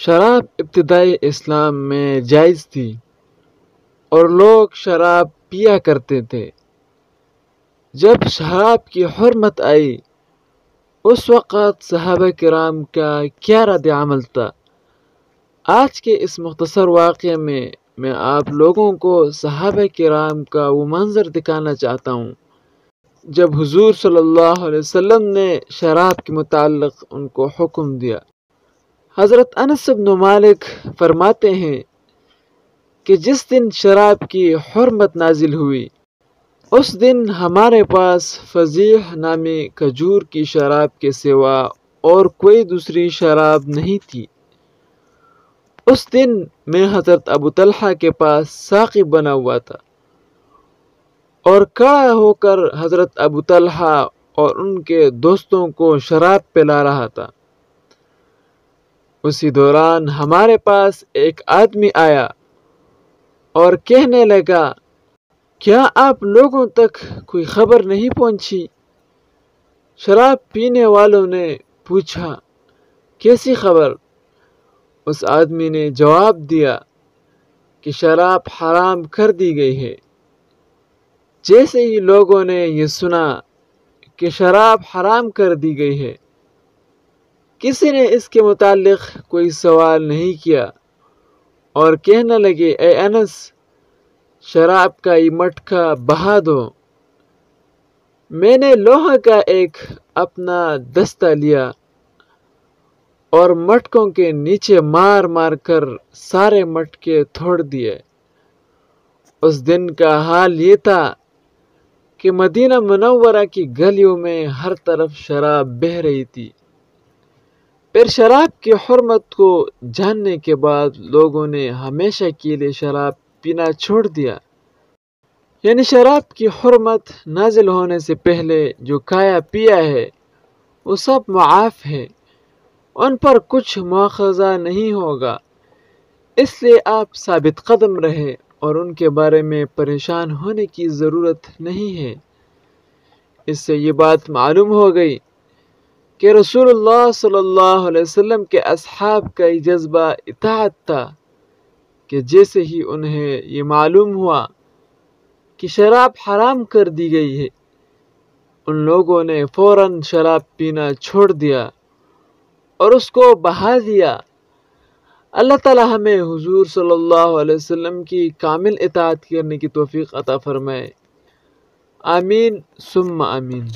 شراب ابتدائی اسلام میں جائز تھی اور لوگ شراب پیا کرتے تھے۔ جب شراب کی حرمت آئی اس وقت صحابہ کرام کا کیا رد عمل تھا؟ آج کے اس مختصر واقعے میں آپ لوگوں کو صحابہ کرام کا وہ منظر دکھانا چاہتا ہوں جب حضور صلی اللہ علیہ وسلم نے شراب کے متعلق ان کو حکم دیا۔ حضرت انس بن مالک فرماتے ہیں کہ جس دن شراب کی حرمت نازل ہوئی اس دن ہمارے پاس فضیح نامی کھجور کی شراب کے سوا اور کوئی دوسری شراب نہیں تھی۔ اس دن میں حضرت ابو طلحہ کے پاس ساقی بنا ہوا تھا اور کھڑا ہو کر حضرت ابو طلحہ اور ان کے دوستوں کو شراب پلا رہا تھا۔ اسی دوران ہمارے پاس ایک آدمی آیا اور کہنے لگا، کیا آپ لوگوں تک کوئی خبر نہیں پہنچی؟ شراب پینے والوں نے پوچھا، کیسی خبر؟ اس آدمی نے جواب دیا کہ شراب حرام کر دی گئی ہے۔ جیسے ہی لوگوں نے یہ سنا کہ شراب حرام کر دی گئی ہے، کسی نے اس کے متعلق کوئی سوال نہیں کیا اور کہنے لگے، اے انس، شراب کا یہ مٹکا بہا دو۔ میں نے لوہے کا ایک اپنا دستہ لیا اور مٹکوں کے نیچے مار مار کر سارے مٹکے توڑ دیے۔ اس دن کا حال یہ تھا کہ مدینہ منورہ کی گلیوں میں ہر طرف شراب بہہ رہی تھی۔ پھر شراب کی حرمت کو جاننے کے بعد لوگوں نے ہمیشہ کے لیے شراب پینا چھوڑ دیا۔ یعنی شراب کی حرمت نازل ہونے سے پہلے جو کھایا پیا ہے وہ سب معاف ہے، ان پر کچھ مواخذہ نہیں ہوگا، اس لیے آپ ثابت قدم رہے اور ان کے بارے میں پریشان ہونے کی ضرورت نہیں ہے۔ اس سے یہ بات معلوم ہو گئی کہ رسول اللہ صلی اللہ علیہ وسلم کے اصحاب کا یہ جذبہ اطاعت تھا کہ جیسے ہی انہیں یہ معلوم ہوا کہ شراب حرام کر دی گئی ہے، ان لوگوں نے فوراً شراب پینا چھوڑ دیا اور اس کو بہا دیا۔ اللہ تعالی ہمیں حضور صلی اللہ علیہ وسلم کی کامل اطاعت کرنے کی توفیق عطا فرمائے۔ آمین ثم آمین۔